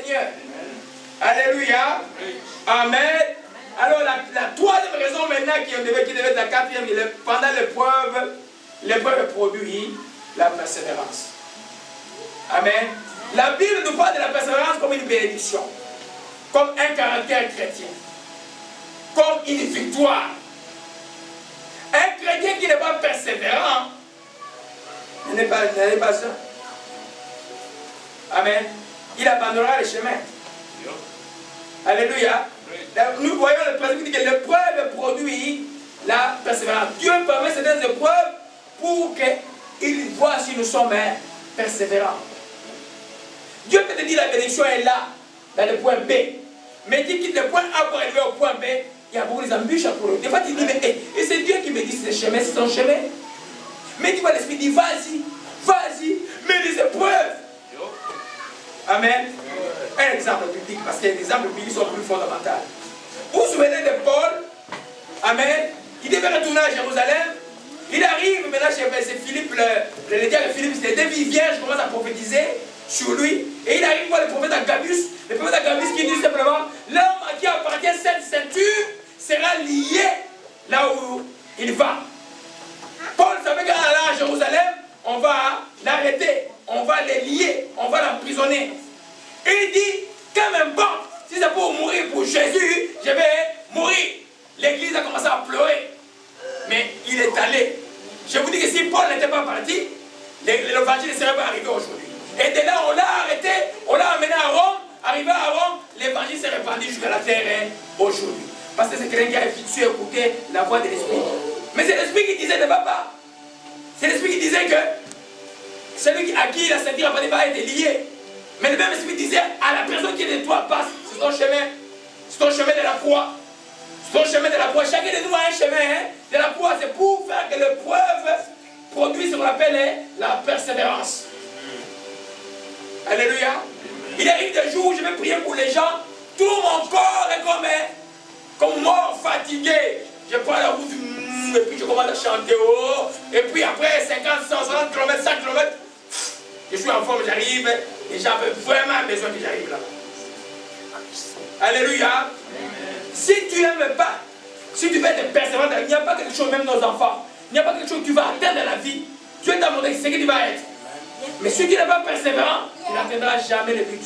Seigneur. Alléluia. Amen. Alors la troisième raison maintenant qui devait être la quatrième, pendant l'épreuve produit la persévérance. Amen. La Bible nous parle de la persévérance comme une bénédiction, comme un caractère chrétien, comme une victoire. Un chrétien qui n'est pas persévérant n'est pas ça. Amen. Il abandonnera le chemin. Alléluia. Nous voyons le principe qui dit que l'épreuve produit la persévérance. Dieu permet certaines épreuves pour qu'il voit si nous sommes persévérants. Dieu peut te dire la bénédiction est là, dans le point B. Mais il quitte le point A pour arriver au point B, il y a beaucoup d'embûches pour eux. Des fois tu dis, mais et c'est Dieu qui me dit c'est chemin, c'est ton chemin. Mais tu vois l'Esprit dit, vas-y, vas-y, mais les épreuves. Amen. Un exemple biblique, parce que les exemples bibliques sont plus fondamentaux. Vous vous souvenez de Paul? Amen. Il devait retourner à Jérusalem. Il arrive maintenant chez Philippe, le diable de Philippe, c'était des vies vierges, commence à prophétiser sur lui. Et il arrive voir le prophète Agabus. Le prophète Agabus qui dit simplement, l'homme à qui appartient cette ceinture sera lié là où il va. Paul savait qu'en allant à Jérusalem, on va l'arrêter, on va le lier, on va l'emprisonner. Et il dit, quand même bon, si c'est pour mourir pour Jésus, je vais mourir. L'église a commencé à pleurer. Mais il est allé. Je vous dis que si Paul n'était pas parti, l'évangile ne serait pas arrivé aujourd'hui. Et de là, on l'a arrêté, on l'a amené à Rome. Arrivé à Rome, l'évangile s'est répandu jusqu'à la terre aujourd'hui. Parce que c'est quelqu'un qui a su écouter la voix de l'Esprit. Mais c'est l'Esprit qui disait ne va pas. C'est l'Esprit qui disait que celui à qui la ceinture va être lié. Mais le même Esprit disait à la personne qui est de toi, passe, c'est ton chemin. C'est ton chemin de la croix. C'est ton chemin de la croix. Chacun de nous a un chemin de la croix. C'est pour faire que l'épreuve produise ce qu'on appelle la persévérance. Alléluia. Il arrive des jours où je vais prier pour les gens. Tout mon corps est comme mort, fatigué. Je prends la route, et puis je commence à chanter. Oh, et puis après 50, 100 km, 100 km, je suis en forme, j'arrive. Et j'avais vraiment besoin que j'arrive là. Alléluia. Amen. Si tu n'aimes pas, si tu veux être persévérant, il n'y a pas quelque chose, même nos enfants, il n'y a pas quelque chose que tu vas atteindre dans la vie. Dieu t'a montré ce que tu vas être. Mais si tu n'es pas persévérant, tu n'atteindras jamais le but.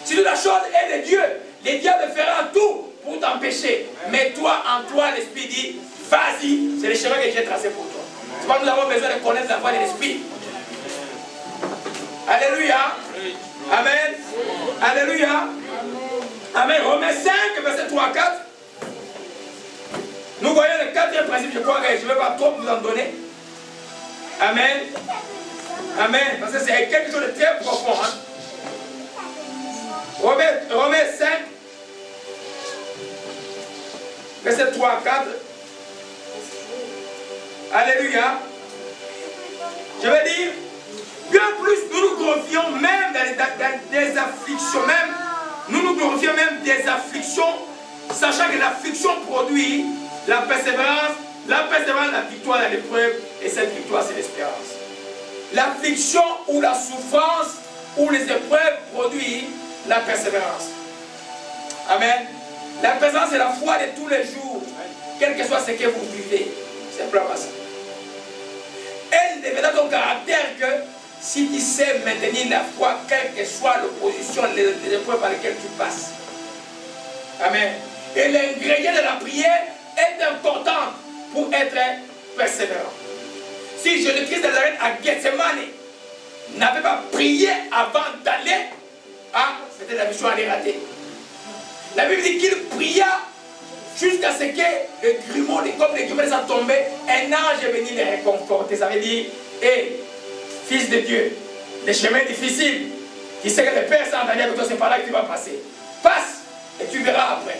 Si toute la chose est de Dieu, les diables feront tout pour t'empêcher. Mais toi, en toi, l'Esprit dit, vas-y, c'est le chemin que j'ai tracé pour toi. C'est pourquoi nous avons besoin de connaître la voix de l'Esprit. Alléluia. Amen. Alléluia. Amen. Romains 5, verset 3 à 4. Nous voyons le quatrième principe, je crois que je ne vais pas trop vous en donner. Amen. Amen. Parce que c'est quelque chose de très profond. Hein? Romains 5, verset 3 à 4. Alléluia. Je vais dire, bien plus nous nous glorifions même dans des afflictions, même, nous nous glorifions même des afflictions, sachant que l'affliction produit la persévérance, la victoire dans l'épreuve, et cette victoire c'est l'espérance. L'affliction ou la souffrance ou les épreuves produit la persévérance. Amen. La persévérance c'est la foi de tous les jours, quel que soit ce que vous vivez. C'est simplement ça. Elle deviendra ton caractère que si tu sais maintenir la foi, quelle que soit l'opposition, les épreuves par lesquelles tu passes. Amen. Et l'ingrédient de la prière est important pour être persévérant. Si Jésus-Christ de Nazareth à Gethsemane n'avait pas prié avant d'aller, c'était la mission allait rater. La Bible dit qu'il pria jusqu'à ce que le grumeau, comme les grumeaux sont tombés, un ange est venu les réconforter. Ça veut dire, fils de Dieu, les chemins difficiles, qui sait que le Père s'est entendu avec toi, c'est par là que tu vas passer. Passe et tu verras après.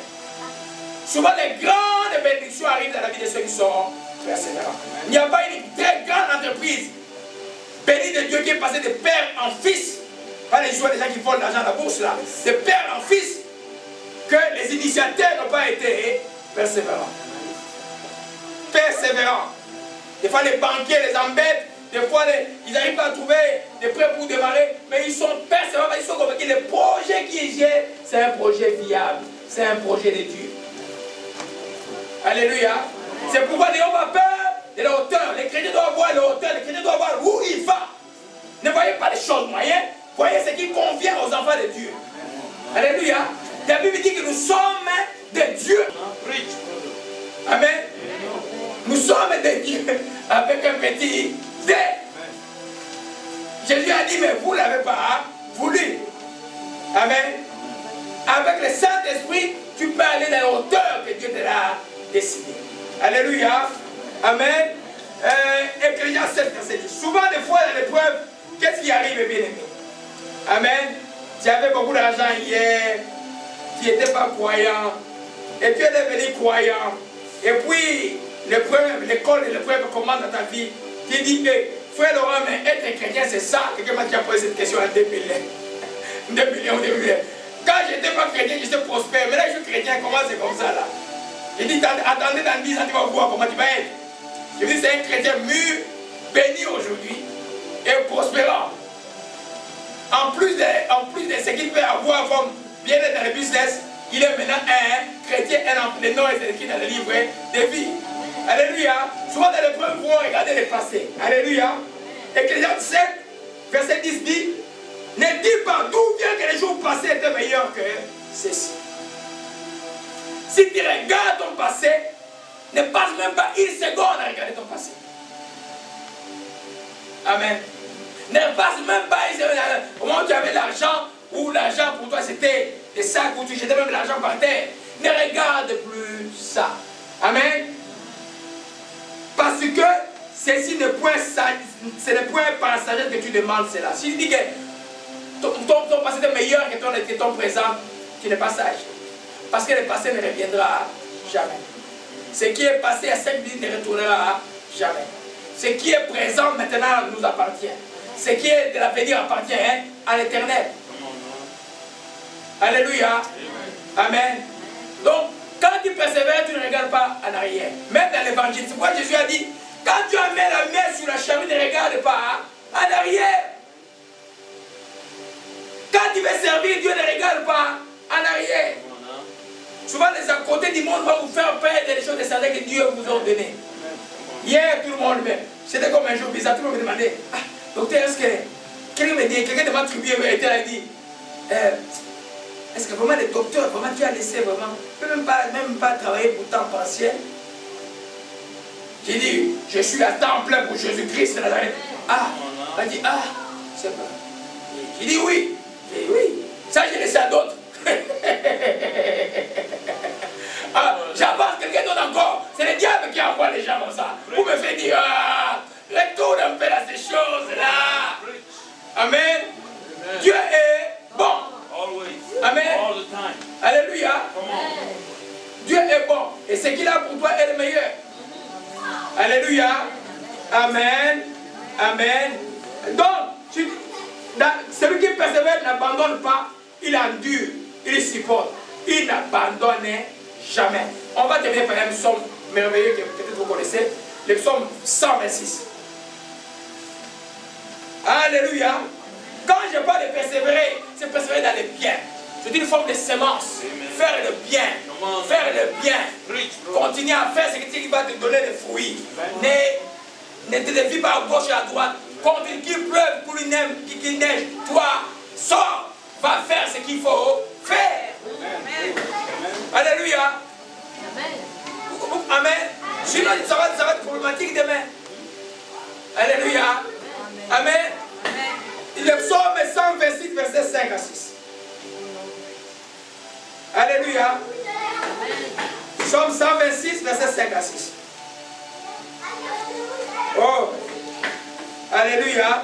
Souvent, les grandes bénédictions arrivent dans la vie de ceux qui sont persévérants. Il n'y a pas une très grande entreprise bénie de Dieu qui est passée de père en fils. Pas les joueurs des gens qui volent l'argent à la bourse là, de père en fils, que les initiateurs n'ont pas été persévérants. Persévérants. Des fois, les banquiers les embêtent. Des fois, ils n'arrivent pas à trouver des prêts pour démarrer, mais ils sont persévérants, ils sont convaincus que le projet qu'ils j'ai, c'est un projet viable, c'est un projet de Dieu. Alléluia. C'est pourquoi n'ayons pas peur de la hauteur. Les chrétiens doivent voir la hauteur, les chrétiens doivent voir où il va. Ne voyez pas les choses moyennes, voyez ce qui convient aux enfants de Dieu. Alléluia. La Bible dit que nous sommes de Dieu. Amen. Nous sommes de Dieu avec un petit D. Jésus a dit, mais vous ne l'avez pas voulu. Amen. Avec le Saint-Esprit, tu peux aller dans la hauteur que Dieu te l'a décidé. Alléluia. Amen. Ecclésias 7, verset 10. Souvent, des fois, dans l'épreuve, qu'est-ce qui arrive, bien aimé? Amen. Tu avais beaucoup d'argent hier, tu n'étais pas croyant, et tu es devenu croyant. Et puis, l'école et l'épreuve commencent dans ta vie. Tu dis, hey, frère Laurent, mais être chrétien, c'est ça. Quelqu'un m'a déjà posé cette question en 2000. 2000. Quand je n'étais pas chrétien, j'étais prospère. Mais là, je suis chrétien, comment c'est comme ça là? Il dit, attendez dans 10 ans, tu vas voir comment tu vas être. Je dis, c'est un chrétien mûr, béni aujourd'hui et prospérant. En plus de ce qu'il peut avoir comme bien-être dans le business, il est maintenant un chrétien, le nom est écrit dans le livre de vie. Alléluia. Souvent dans l'épreuve, vous regardez le passé. Alléluia. Ecclésias 7, verset 10 dit, ne dis pas d'où vient que les jours passés étaient meilleurs que ceci. Si tu regardes ton passé, ne passe même pas une seconde à regarder ton passé. Amen. Ne passe même pas une seconde. Au moment où tu avais l'argent, ou l'argent pour toi c'était des sacs où tu jetais même l'argent par terre, ne regarde plus ça. Amen. Parce que ceci ne point, ce n'est point par la sagesse que tu demandes cela. Si tu dis que ton passé est meilleur que ton présent, tu n'es pas sage. Parce que le passé ne reviendra jamais. Ce qui est passé à 5 minutes ne retournera jamais. Ce qui est présent maintenant nous appartient. Ce qui est de l'avenir appartient à l'éternel. Alléluia. Amen. Donc, quand tu persévères, tu ne regardes pas en arrière. Même dans l'évangile, c'est pourquoi Jésus a dit, quand tu as mis la main sur la charrue, ne regarde pas en arrière. Quand tu veux servir Dieu, ne regarde pas en arrière. Souvent, les à côté du monde vont vous faire perdre des choses que Dieu vous a données. Hier, tout le monde, c'était comme un jour bizarre, tout le monde me demandait, ah, docteur, est-ce que quelqu'un me dit, quelqu'un de ma tribu a dit, est-ce que vraiment le docteur, vraiment tu as laissé vraiment, même pas travailler pour temps partiel? J'ai dit, je suis à temps plein pour Jésus-Christ. Ah, il a dit, ah, c'est pas. J'ai dit oui. J'ai dit oui. Ça, j'ai laissé à d'autres. Ah, j'avance quelqu'un d'autre encore. C'est le diable qui envoie les gens comme ça. Pour me faire dire, ah, retourne un peu à ces choses-là. Amen. Dieu est bon. Amen. Alléluia. Dieu est bon. Et ce qu'il a pour toi est le meilleur. Alléluia. Amen. Amen. Donc, celui qui persévère n'abandonne pas. Il endure. Il supporte. Il n'abandonne jamais. On va terminer par un psaume merveilleux que peut-être vous connaissez. Le psaume 126. Alléluia. Quand je parle de persévérer, c'est persévérer dans le bien. C'est une forme de sémence. Faire le bien. Faire le bien. Continuer à faire ce qui va te donner des fruits. Ne te défie pas à gauche et à droite. Continue qu'il pleuve, qu'il neige. Toi, sors. Va faire ce qu'il faut faire. Alléluia. Amen. Sinon, ça va être problématique demain. Alléluia. Amen. Le psaume 126, verset 5 à 6. Alléluia. Psaume 126, verset 5 à 6. Oh. Alléluia.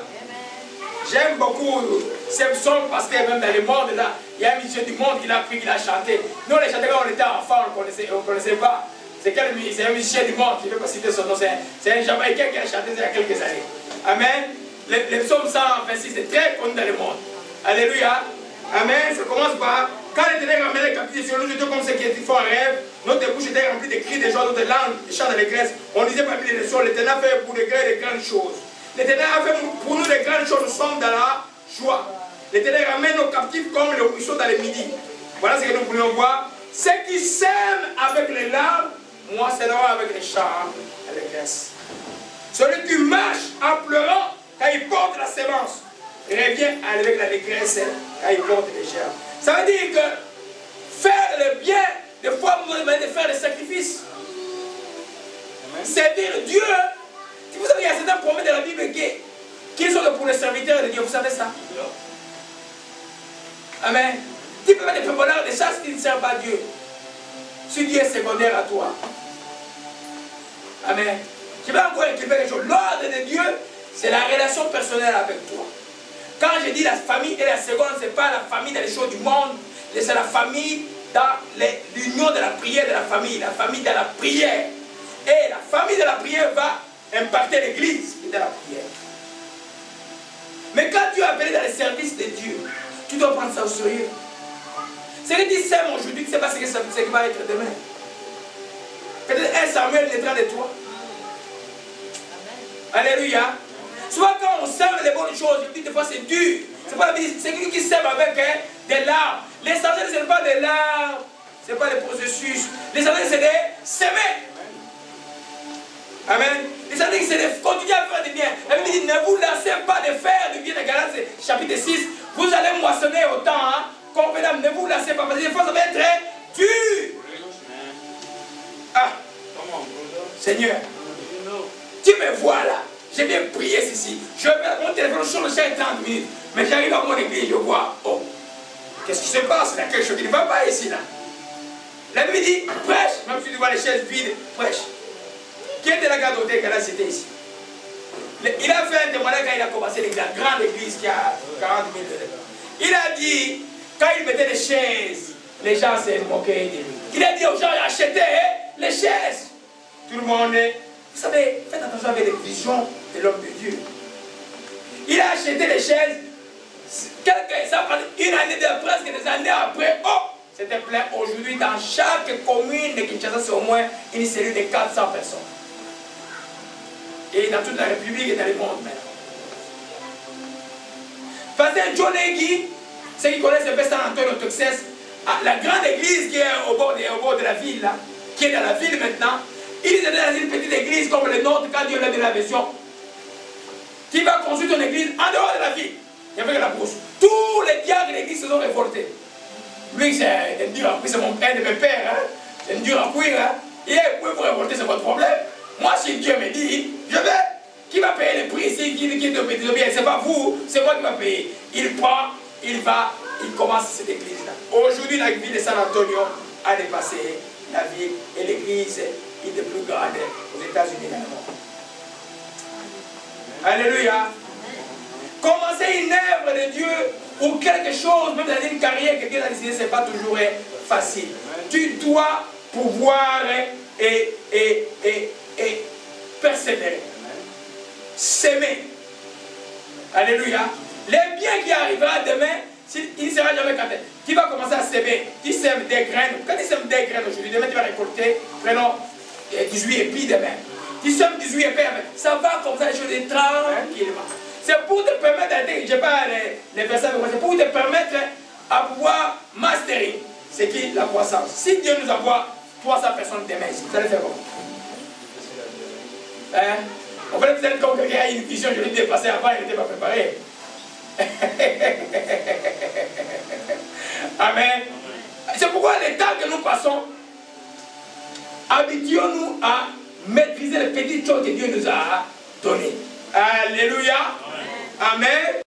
J'aime beaucoup ce psaume parce que même dans le monde, là, il y a un musicien du monde qui l'a pris, qui l'a chanté. Nous, on les chantait quand on était enfants, on ne connaissait pas. C'est un musicien du monde, je ne vais pas citer son nom, c'est un Jamaïcain qui a chanté il y a quelques années. Amen. Le psaume 126 est très connu dans le monde. Alléluia. Amen. Ça commence par, quand l'Éternel ramène les captifs sur nous, j'étais comme ceux qui font un rêve. Notre bouche était remplie de cris, de joie, notre langue chante d'allégresse. On disait parmi les leçons, l'Éternel fait pour les grandes choses. L'Éternel a fait pour nous des grandes choses, nous sommes dans la joie. L'Éternel ramène nos captifs comme le ruisseau dans le midi. Voilà ce que nous voulons voir. Ceux qui sèment avec les larmes, moissonneront avec les chars et les graisses. Celui qui marche en pleurant, quand il porte la sémence, revient avec la dégraisse quand il porte les germes. Ça veut dire que faire le bien, des fois, vous demandez de faire des sacrifices. Servir Dieu. Vous savez, il y a certains promesses de la Bible qui sont pour les serviteurs de Dieu. Vous savez ça? Amen. Tu peux mettre des prémoneurs de chasse qui ne servent pas Dieu. Si Dieu est secondaire à toi. Amen. Je vais encore écrire quelque chose. L'ordre de Dieu, c'est la relation personnelle avec toi. Quand je dis la famille et la seconde, ce n'est pas la famille dans les choses du monde, c'est la famille dans l'union de la prière de la famille dans la prière. Et la famille de la prière va impacter l'église de la prière. Mais quand tu es appelé dans les services de Dieu, tu dois prendre ça au sérieux. Ce que tu sèmes aujourd'hui, tu ne sais pas ce que va être demain. Peut-être un Samuel naîtra de toi. Amen. Alléluia. Souvent quand on sème les bonnes choses, je dis des fois c'est dur. C'est pas la vie, c'est quelqu'un qui sème avec des larmes. L'essentiel ce n'est pas des larmes, ce n'est pas des processus. L'essentiel c'est des semer. Amen. L'essentiel c'est de continuer à faire du bien. La Bible dit ne vous lassez pas de faire du bien. Dans Galates chapitre 6, vous allez moissonner autant. Hein? Convenable, ne vous lassez pas parce que des fois ça va être très dur. Ah, Seigneur, tu me vois là. J'ai bien prié ceci. Je vais mon téléphone sur le chaque 30 minutes. Mais j'arrive à mon église, je vois. Oh, qu'est-ce qui se passe? Il y a quelque chose qui ne va pas ici là. La Bible dit prêche. Même si tu vois les chaises vides, prêche. Qui était la garde-hôtel qu'elle a cité ici? Il a fait un témoignage quand il a commencé la grande église qui a 40 000 élèves. Il a dit, quand il mettait les chaises, les gens se moquaient de lui. Il a dit aux gens, achetez les chaises. Tout le monde, vous savez, faites attention avec les visions de l'homme de Dieu. Il a acheté les chaises. Une année de presque des années après, oh, c'était plein. Aujourd'hui, dans chaque commune de Kinshasa, c'est au moins une cellule de 400 personnes. Et dans toute la République et dans le monde maintenant. Pasteur John Egui, ceux qui connaissent le San Antonio, Texas, la grande église qui est au bord de la ville, là, qui est dans la ville maintenant, ils étaient dans une petite église comme le nôtre quand Dieu l'a donné la vision. Qui va construire une église en dehors de la ville. Il y avait la brousse. Tous les diacres de l'église se sont révoltés. Lui, c'est un dur à cuire, c'est un de mes pères. Hein? C'est un dur à cuire. Hein? Et vous pouvez vous révolter, c'est votre problème. Moi, si Dieu me dit, je vais. Qui va payer les prix ici? Qui est bien? C'est pas vous, c'est moi qui va payer. Il prend, il va, il commence cette église-là. Aujourd'hui, la ville de San Antonio a dépassé la ville et l'église est de plus grande aux États-Unis dans le monde. Alléluia. Commencer une œuvre de Dieu ou quelque chose, même dans une carrière que Dieu a décidé, ce n'est pas toujours facile. Tu dois pouvoir et persévérer. S'aimer. Alléluia. Les biens qui arriveront demain, il ne sera jamais canté. Tu vas commencer à s'aimer. Tu sèmes des graines. Quand tu sèmes des graines aujourd'hui, demain tu vas récolter, prenons 18 épis demain. Tu sèmes 18 épis, ça va comme ça, les choses tranquillement. C'est pour te permettre, je n'ai pas les versets, c'est pour te permettre à pouvoir masterer ce qui est la croissance. Si Dieu nous envoie 300 personnes demain ici, vous allez faire comment? Hein? En fait, vous allez comme quelqu'un a une vision, je l'ai dépassé avant, il n'était pas préparé. Amen. C'est pourquoi les temps que nous passons, habituons-nous à maîtriser les petites choses que Dieu nous a données. Alléluia. Amen.